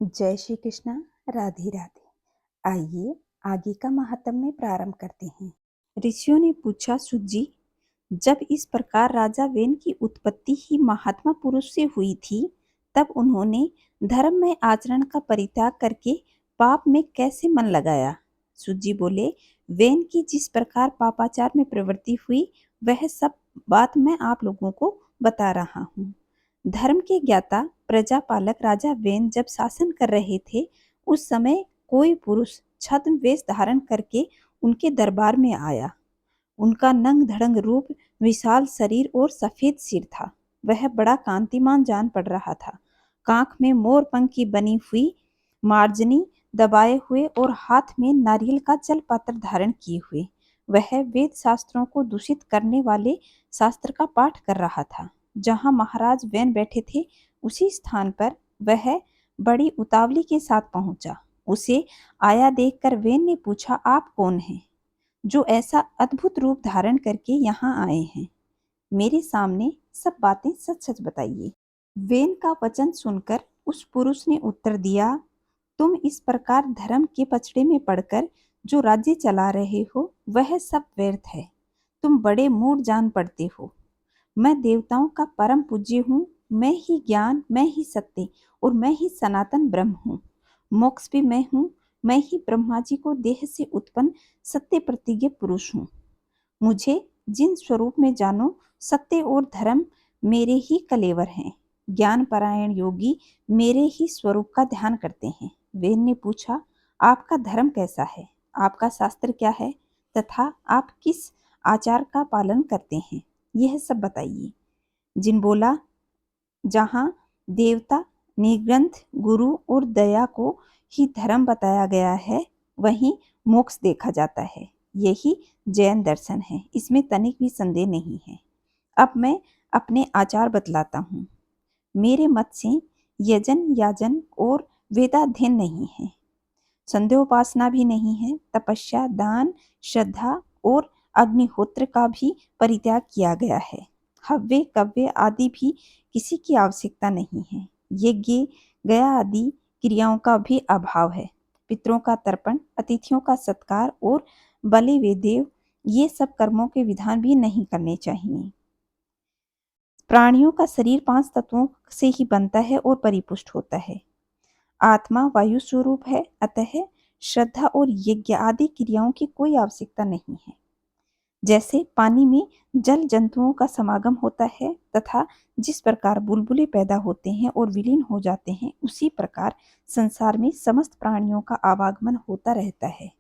जय श्री कृष्णा। राधे राधे। आइए आगे का महात्म्य प्रारंभ करते हैं। ऋषियों ने पूछा, सुत जी, जब इस प्रकार राजा वेन की उत्पत्ति ही महात्मा पुरुष से हुई थी, तब उन्होंने धर्म में आचरण का परित्याग करके पाप में कैसे मन लगाया? सुत जी बोले, वेन की जिस प्रकार पापाचार में प्रवृत्ति हुई, वह सब बात मैं आप लोगों को बता रहा हूँ। धर्म के ज्ञाता प्रजापालक राजा वेन जब शासन कर रहे थे, उस समय कोई पुरुष छद्म वेश धारण करके उनके दरबार में आया। उनका नंग धड़ंग रूप, विशाल शरीर और सफेद सिर था। वह बड़ा कांतिमान जान पड़ रहा था। कांख में मोर पंख की बनी हुई मार्जनी दबाए हुए और हाथ में नारियल का जल पात्र धारण किए हुए वह वेद शास्त्रों को दूषित करने वाले शास्त्र का पाठ कर रहा था। जहाँ महाराज वैन बैठे थे, उसी स्थान पर वह बड़ी उतावली के साथ पहुंचा। उसे आया देखकर वैन ने पूछा, आप कौन हैं जो ऐसा अद्भुत रूप धारण करके यहाँ आए हैं? मेरे सामने सब बातें सच सच बताइए। वेन का वचन सुनकर उस पुरुष ने उत्तर दिया, तुम इस प्रकार धर्म के पचड़े में पड़कर जो राज्य चला रहे हो, वह सब व्यर्थ है। तुम बड़े मूढ़ जान पड़ते हो। मैं देवताओं का परम पूज्य हूँ। मैं ही ज्ञान, मैं ही सत्य और मैं ही सनातन ब्रह्म हूँ। मोक्ष भी मैं हूँ। मैं ही ब्रह्मा जी को देह से उत्पन्न सत्य प्रतिज्ञ पुरुष हूँ। मुझे जिन स्वरूप में जानो, सत्य और धर्म मेरे ही कलेवर हैं। ज्ञान परायण योगी मेरे ही स्वरूप का ध्यान करते हैं। वेद ने पूछा, आपका धर्म कैसा है? आपका शास्त्र क्या है? तथा आप किस आचार का पालन करते हैं? यह सब बताइए। जिन बोला, जहाँ देवता, निग्रंथ, गुरु और दया को ही धर्म बताया गया है, वहीं मोक्ष देखा जाता है। यही जैन दर्शन है, इसमें तनिक भी संदेह नहीं है। अब मैं अपने आचार बतलाता हूँ। मेरे मत से यजन, याजन और वेदाध्ययन नहीं है, संध्योपासना भी नहीं है, तपस्या, दान, श्रद्धा और अग्निहोत्र का भी परित्याग किया गया है। हव्य, कव्य आदि भी किसी की आवश्यकता नहीं है। यज्ञ, गया आदि क्रियाओं का भी अभाव है। पितरों का तर्पण, अतिथियों का सत्कार और बलि वेदेव, ये सब कर्मों के विधान भी नहीं करने चाहिए। प्राणियों का शरीर 5 तत्वों से ही बनता है और परिपुष्ट होता है। आत्मा वायु स्वरूप है, अतः श्रद्धा और यज्ञ आदि क्रियाओं की कोई आवश्यकता नहीं है। जैसे पानी में जल जंतुओं का समागम होता है तथा जिस प्रकार बुलबुले पैदा होते हैं और विलीन हो जाते हैं, उसी प्रकार संसार में समस्त प्राणियों का आवागमन होता रहता है।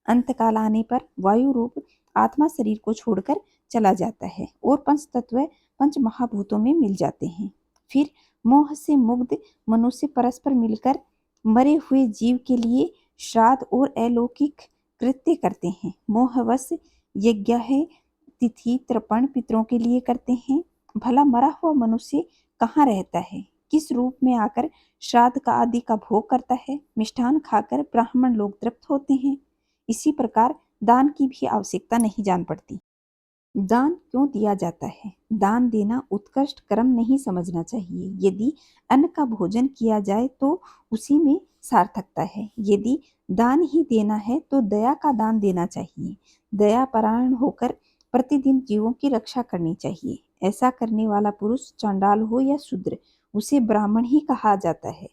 अंतकाल आने पर वायु रूप आत्मा शरीर को छोड़कर चला जाता है और पंच तत्व पंच महाभूतों में मिल जाते हैं। फिर मोह से मुग्ध मनुष्य परस्पर मिलकर मरे हुए जीव के लिए श्राद्ध और अलौकिक कृत्य करते हैं। मोहवश यज्ञ है, तिथि तर्पण पितरों के लिए करते हैं। भला मरा हुआ मनुष्य कहाँ रहता है? किस रूप में आकर श्राद्ध का आदि का भोग करता है? मिष्ठान खाकर ब्राह्मण लोग तृप्त होते हैं। इसी प्रकार दान की भी आवश्यकता नहीं जान पड़ती। दान क्यों दिया जाता है? दान देना उत्कृष्ट कर्म नहीं समझना चाहिए। यदि अन्न का भोजन किया जाए तो उसी में सार्थकता है। यदि दान ही देना है तो दया का दान देना चाहिए। दया परायण होकर प्रतिदिन जीवों की रक्षा करनी चाहिए। ऐसा करने वाला पुरुष चांडाल हो या शूद्र, उसे ब्राह्मण ही कहा जाता है।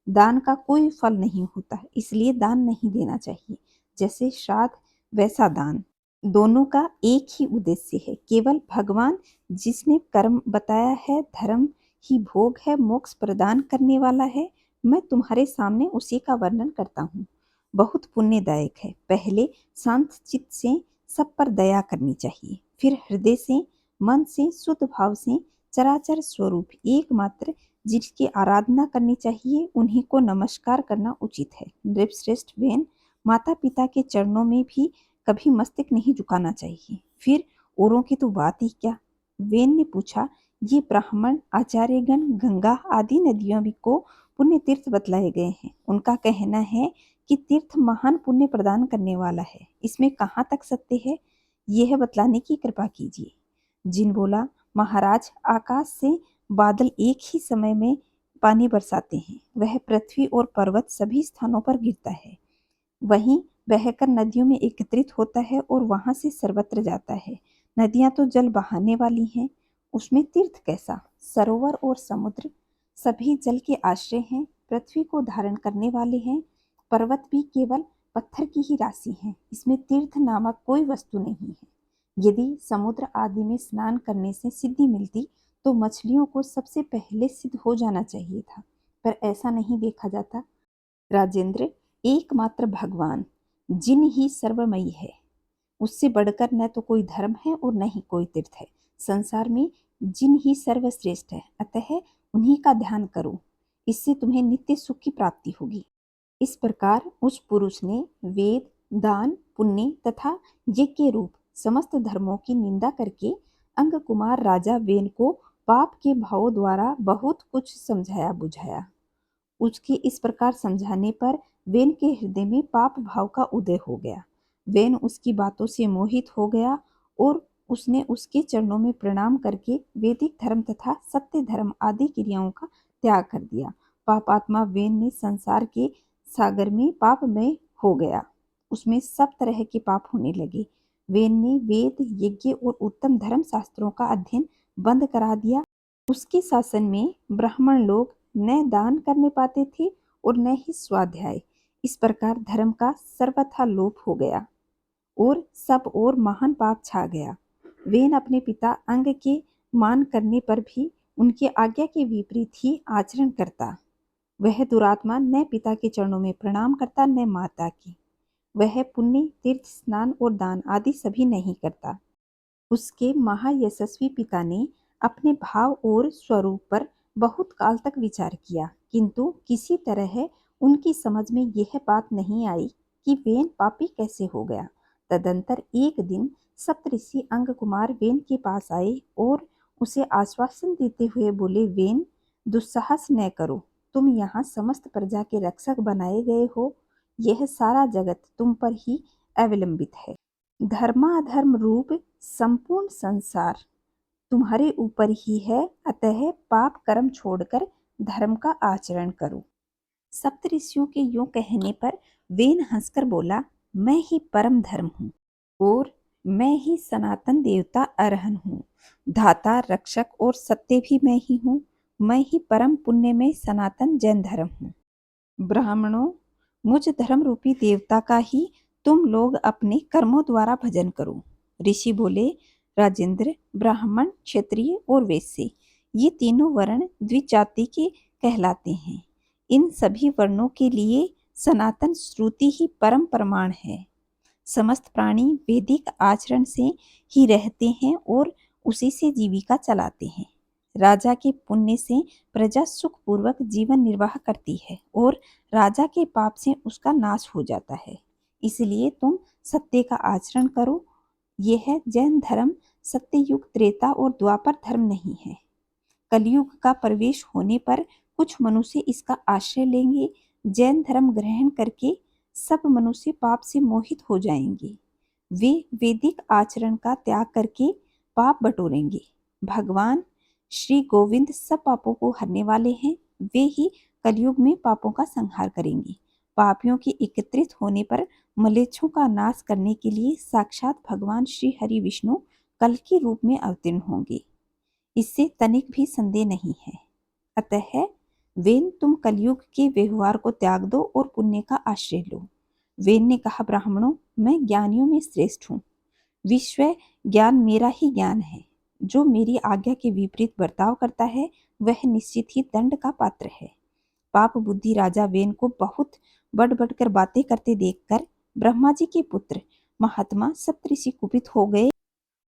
दान का कोई फल नहीं होता, इसलिए दान नहीं देना चाहिए। जैसे श्राद्ध वैसा दान। दोनों का एक ही उद्देश्य है। केवल भगवान जिसने कर्म बताया है, धर्म ही भोग है, मोक्ष प्रदान करने वाला है, मैं तुम्हारे सामने उसी का वर्णन करता हूँ। बहुत पुण्यदायक है। पहले शांत चित्त से सब पर दया करनी चाहिए, फिर हृदय से, मन से, शुद्ध भाव से चराचर स्वरूप एकमात्र जिसकी आराधना करनी चाहिए, उन्हीं को नमस्कार करना उचित है। नृपश्रेष्ठ वेन, माता पिता के चरणों में भी कभी मस्तक नहीं झुकाना चाहिए। फिर औरों की तो बात ही क्या। वेन ने पूछा, ये ब्राह्मण आचार्यगण गंगा आदि नदियों भी को पुण्य तीर्थ बतलाए गए हैं। उनका कहना है कि तीर्थ महान पुण्य प्रदान करने वाला है। इसमें कहाँ तक सत्य है, यह बतलाने की कृपा कीजिए। जिन बोला, महाराज, आकाश से बादल एक ही समय में पानी बरसाते हैं। वह पृथ्वी और पर्वत सभी स्थानों पर गिरता है, वहीं बहकर नदियों में एकत्रित होता है और वहां से सर्वत्र जाता है। नदियां तो जल बहाने वाली हैं, उसमें तीर्थ कैसा। सरोवर और समुद्र सभी जल के आश्रय हैं, पृथ्वी को धारण करने वाले हैं। पर्वत भी केवल पत्थर की ही राशि हैं, इसमें तीर्थ नामक कोई वस्तु नहीं है। यदि समुद्र आदि में स्नान करने से सिद्धि मिलती तो मछलियों को सबसे पहले सिद्ध हो जाना चाहिए था, पर ऐसा नहीं देखा जाता। राजेंद्र, एकमात्र भगवान जिन ही सर्वमयी है, उससे बढ़कर न तो कोई धर्म है और न ही कोई तीर्थ है। संसार में जिन ही सर्वश्रेष्ठ है, अतः उन्हीं का ध्यान करो, इससे तुम्हें नित्य सुख की प्राप्ति होगी। इस प्रकार उस पुरुष ने वेद, दान, पुण्य तथा यज्ञ के रूप समस्त धर्मों की निंदा करके अंगकुमार राजा वेन को पाप के भावों द्वारा बहुत कुछ समझाया बुझाया। उसके इस प्रकार समझाने पर वेन के हृदय में पाप भाव का उदय हो गया। वेन उसकी बातों से मोहित हो गया और उसने उसके चरणों में प्रणाम करके वैदिक धर्म तथा सत्य धर्म आदि क्रियाओं का त्याग कर दिया। पापात्मा वेन ने संसार के सागर में पापमय हो गया, उसमें सब तरह के पाप होने लगे। वेन ने वेद, यज्ञ और उत्तम धर्म शास्त्रों का अध्ययन बंद करा दिया। उसके शासन में ब्राह्मण लोग न दान करने पाते थे और न ही स्वाध्याय। इस प्रकार धर्म का सर्वथा लोप हो गया और सब और महान पाप छा गया। वेन अपने पिता अंग के मान करने पर भी उनकी आज्ञा के विपरीत ही आचरण करता। वह दुरात्मा न पिता के चरणों में प्रणाम करता न माता की। वह पुण्य, तीर्थ, स्नान और दान आदि सभी नहीं करता। उसके महायशस्वी पिता ने अपने भाव और स्वरूप पर बहुत काल तक विचार किया, किंतु किसी तरह उनकी समझ में यह बात नहीं आई कि वेन पापी कैसे हो गया। तदंतर एक दिन सप्तऋषि अंगकुमार वेन के पास आए और उसे आश्वासन देते हुए बोले, वेन, दुस्साहस न करो, तुम यहाँ समस्त प्रजा के रक्षक बनाए गए हो। यह सारा जगत तुम पर ही अवलंबित है। धर्माधर्म रूप संपूर्ण संसार तुम्हारे ऊपर ही है, अतः पाप कर्म छोड़कर धर्म का आचरण करो। सप्तऋषियों के यूं कहने पर वेन हंसकर बोला, मैं ही परम धर्म हूँ और मैं ही सनातन देवता अरहन हूँ। धाता, रक्षक और सत्य भी मैं ही हूँ। मैं ही परम पुण्य में सनातन जैन धर्म हूँ। ब्राह्मणों, मुझ धर्म रूपी देवता का ही तुम लोग अपने कर्मों द्वारा भजन करो। ऋषि बोले, राजेंद्र, ब्राह्मण, क्षत्रिय और वैश्य ये तीनों वर्ण द्विजाति के कहलाते हैं। इन सभी वर्णों के लिए सनातन श्रुति ही परम प्रमाण है। समस्त प्राणी वैदिक आचरण से ही रहते हैं और उसी से जीविका चलाते हैं। राजा के पुण्य से प्रजा सुखपूर्वक जीवन निर्वाह करती है और राजा के पाप से उसका नाश हो जाता है। इसलिए तुम सत्य का आचरण करो। यह जैन धर्म सत्ययुग, त्रेता और द्वापर धर्म नहीं है। कलयुग का प्रवेश होने पर कुछ मनुष्य इसका आश्रय लेंगे। जैन धर्म ग्रहण करके सब मनुष्य पाप से मोहित हो जाएंगे। वे वैदिक आचरण का त्याग करके पाप बटोरेंगे। भगवान श्री गोविंद सब पापों को हरने वाले हैं। वे ही कलयुग में पापों का संहार करेंगे। पापियों के एकत्रित होने पर मलेच्छों का नाश करने के लिए साक्षात भगवान श्री हरि विष्णु कल के रूप में अवतीर्ण होंगे, इससे तनिक भी संदेह नहीं है। अतः वेन, तुम कलयुग के व्यवहार को त्याग दो और पुण्य का आश्रय लो। वेन ने कहा, ब्राह्मणों, मैं ज्ञानियों में श्रेष्ठ हूँ। विश्व ज्ञान मेरा ही ज्ञान है। जो मेरी आज्ञा के विपरीत बर्ताव करता है वह निश्चित ही दंड का पात्र है। पाप बुद्धि राजा वेन को बहुत बढ़ बढ़कर बातें करते देखकर ब्रह्मा जी के पुत्र महात्मा सप्तऋषि कुपित हो गए।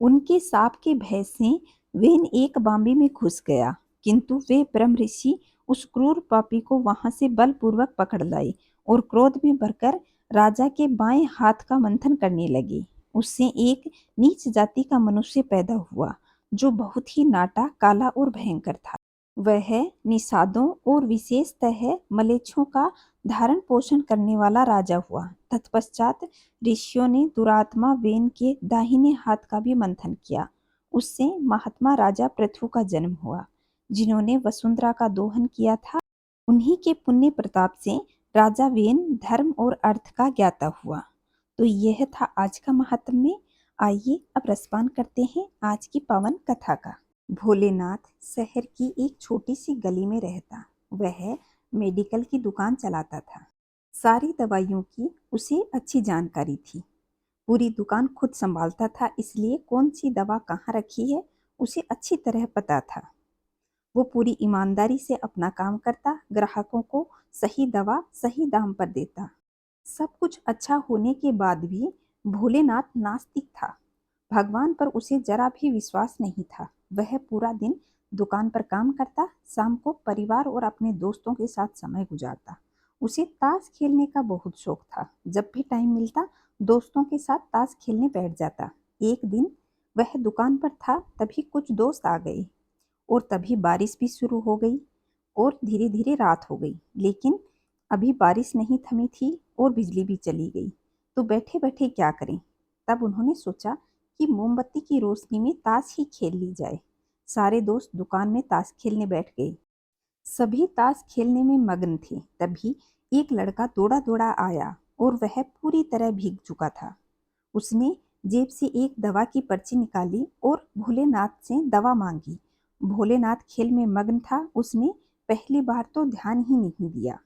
उनके साप के भय से वेन एक बांबी में घुस गया, किंतु वे ब्रह्म ऋषि उस क्रूर पापी को वहां से बलपूर्वक पकड़ लाए और क्रोध में भरकर राजा के बाएं हाथ का मंथन करने लगे। उससे एक नीच जाति का मनुष्य पैदा हुआ जो बहुत ही नाटा, काला और भयंकर था। वह निषादों और विशेषतः मलेच्छों का धारण पोषण करने वाला राजा हुआ। तत्पश्चात ऋषियों ने दुरात्मा वेन के दाहिने हाथ का भी मंथन किया। उससे महात्मा राजा पृथु का जन्म हुआ। जिन्होंने वसुंधरा का दोहन किया था। उन्हीं के पुण्य प्रताप से राजा वेन धर्म और अर्थ का ज्ञाता हुआ। तो यह था आज का महात्म्य। आइए अब रसपान करते हैं आज की पावन कथा का। भोलेनाथ शहर की एक छोटी सी गली में रहता। वह मेडिकल की दुकान चलाता था। सारी दवाइयों की उसे अच्छी जानकारी थी। पूरी दुकान खुद संभालता था, इसलिए कौन सी दवा कहाँ रखी है उसे अच्छी तरह पता था। वो पूरी ईमानदारी से अपना काम करता, ग्राहकों को सही दवा सही दाम पर देता। सब कुछ अच्छा होने के बाद भी भोलेनाथ नास्तिक था। भगवान पर उसे जरा भी विश्वास नहीं था। वह पूरा दिन दुकान पर काम करता, शाम को परिवार और अपने दोस्तों के साथ समय गुजारता। उसे ताश खेलने का बहुत शौक था। जब भी टाइम मिलता दोस्तों के साथ ताश खेलने बैठ जाता। एक दिन वह दुकान पर था, तभी कुछ दोस्त आ गए और तभी बारिश भी शुरू हो गई और धीरे धीरे रात हो गई। लेकिन अभी बारिश नहीं थमी थी और बिजली भी चली गई। तो बैठे बैठे क्या करें। तब उन्होंने सोचा कि मोमबत्ती की रोशनी में ताश ही खेल ली जाए। सारे दोस्त दुकान में ताश खेलने बैठ गए। सभी ताश खेलने में मग्न थे। तभी एक लड़का दौड़ा दौड़ा आया और वह पूरी तरह भीग चुका था। उसने जेब से एक दवा की पर्ची निकाली और भोलेनाथ से दवा मांगी। भोलेनाथ खेल में मग्न था। उसने पहली बार तो ध्यान ही नहीं दिया।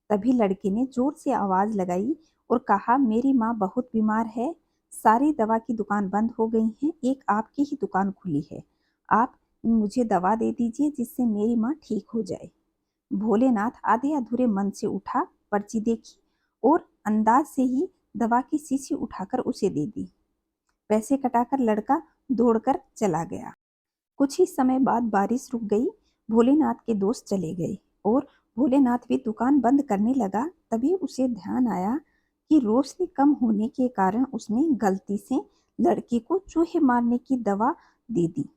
तभी लड़के ने जोर से आवाज लगाई और कहा, मेरी माँ बहुत बीमार है। सारी दवा की दुकान बंद हो गई है, एक आपकी ही दुकान खुली है। आप मुझे दवा दे दीजिए जिससे मेरी माँ ठीक हो जाए। भोलेनाथ आधे अधूरे मन से उठा, पर्ची देखी और अंदाज से ही दवा की शीशी उठाकर उसे दे दी। पैसे कटाकर लड़का दौड़कर चला गया। कुछ ही समय बाद बारिश रुक गई। भोलेनाथ के दोस्त चले गए और भोलेनाथ भी दुकान बंद करने लगा। तभी उसे ध्यान आया कि रोशनी कम होने के कारण उसने गलती से लड़के को चूहे मारने की दवा दे दी।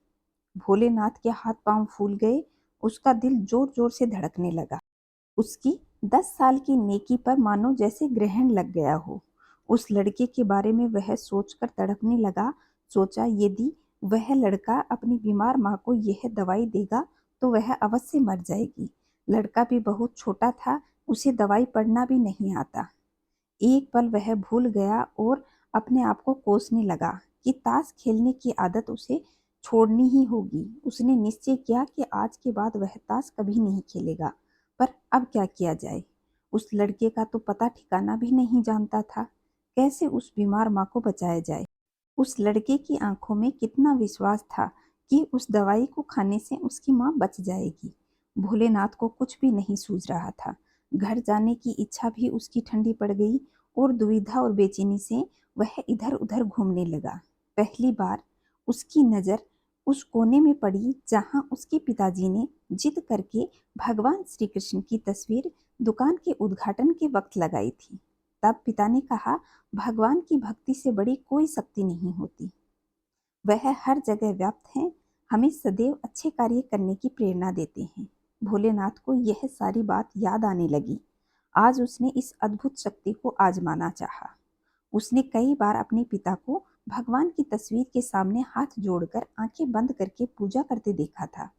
भोलेनाथ के हाथ पांव फूल गए। उसका दिल जोर जोर से धड़कने लगा। उसकी 10 साल की नेकी पर मानो जैसे ग्रहण लग गया हो। उस लड़के के बारे में वह सोचकर तड़पने लगा। सोचा, यदि वह लड़का अपनी बीमार माँ को यह दवाई देगा तो वह अवश्य मर जाएगी। लड़का भी बहुत छोटा था, उसे दवाई पढ़ना भी नहीं आता। एक पल वह भूल गया और अपने आप को कोसने लगा कि ताश खेलने की आदत उसे छोड़नी ही होगी। उसने निश्चय किया कि आज के बाद वह ताश कभी नहीं खेलेगा। पर अब क्या किया जाए। उस लड़के का तो पता ठिकाना भी नहीं जानता था। कैसे उस बीमार माँ को बचाया जाए। उस लड़के की आंखों में कितना विश्वास था कि उस दवाई को खाने से उसकी माँ बच जाएगी। भोलेनाथ को कुछ भी नहीं सूझ रहा था। घर जाने की इच्छा भी उसकी ठंडी पड़ गई और दुविधा और बेचैनी से वह इधर उधर घूमने लगा। पहली बार उसकी नज़र उस कोने में पड़ी जहां उसके पिताजी ने जिद करके भगवान श्री कृष्ण की तस्वीर दुकान के उद्घाटन के वक्त लगाई थी। तब पिता ने कहा, भगवान की भक्ति से बड़ी कोई शक्ति नहीं होती। वह हर जगह व्याप्त हैं, हमें सदैव अच्छे कार्य करने की प्रेरणा देते हैं। भोलेनाथ को यह सारी बात याद आने लगी। आज उसने इस अद्भुत शक्ति को आजमाना चाहा। उसने कई बार अपने पिता को भगवान की तस्वीर के सामने हाथ जोड़कर आंखें बंद करके पूजा करते देखा था।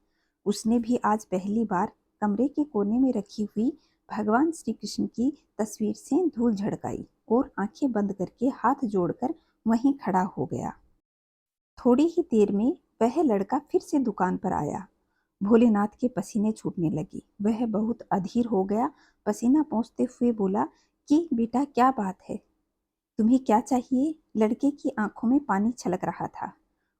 उसने भी आज पहली बार कमरे के कोने में रखी हुई भगवान श्री कृष्ण की तस्वीर से धूल झड़काई और आंखें बंद करके हाथ जोड़कर वहीं खड़ा हो गया। थोड़ी ही देर में वह लड़का फिर से दुकान पर आया। भोलेनाथ के पसीने छूटने लगे। वह बहुत अधीर हो गया। पसीना पोंछते हुए बोला कि बेटा, क्या बात है, तुम्हें क्या चाहिए। लड़के की आंखों में पानी छलक रहा था।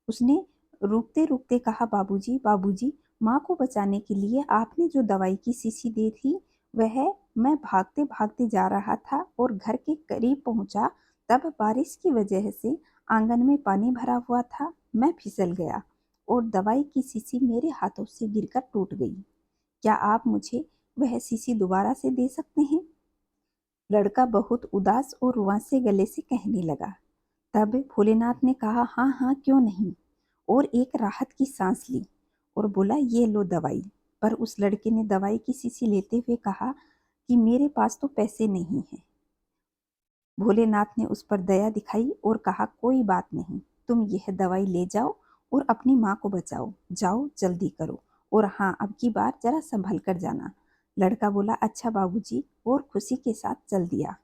उसने रुकते रुकते कहा, बाबूजी बाबूजी, माँ को बचाने के लिए आपने जो दवाई की शीशी दी थी, वह मैं भागते भागते जा रहा था और घर के करीब पहुंचा। तब बारिश की वजह से आंगन में पानी भरा हुआ था। मैं फिसल गया और दवाई की शीशी मेरे हाथों से गिरकर टूट गई। क्या आप मुझे वह शीशी दोबारा से दे सकते हैं। लड़का बहुत उदास और रुआंसे गले से कहने लगा। तब भोलेनाथ ने कहा, हाँ हाँ, क्यों नहीं। और एक राहत की सांस ली और बोला, ये लो दवाई। पर उस लड़के ने दवाई की शीशी लेते हुए कहा कि मेरे पास तो पैसे नहीं हैं। भोलेनाथ ने उस पर दया दिखाई और कहा, कोई बात नहीं, तुम यह दवाई ले जाओ और अपनी माँ को बचाओ। जाओ, जल्दी करो। और हाँ, अब की बार जरा संभल कर जाना। लड़का बोला, अच्छा बाबूजी, और खुशी के साथ चल दिया।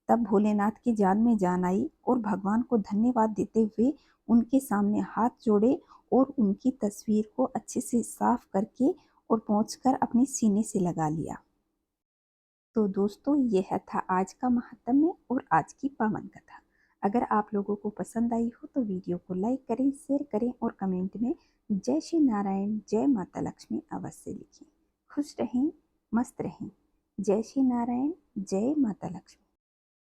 तब भोलेनाथ की जान में जान आई और भगवान को धन्यवाद देते हुए उनके सामने हाथ जोड़े और उनकी तस्वीर को अच्छे से साफ करके और पोंछकर अपने सीने से लगा लिया। तो दोस्तों, यह था आज का महात्म्य और आज की पावन कथा। अगर आप लोगों को पसंद आई हो तो वीडियो को लाइक करें, शेयर करें और कमेंट में जय श्री नारायण, जय माता लक्ष्मी अवश्य लिखें। खुश रहें, मस्त रहें। जय श्री नारायण, जय माता लक्ष्मी।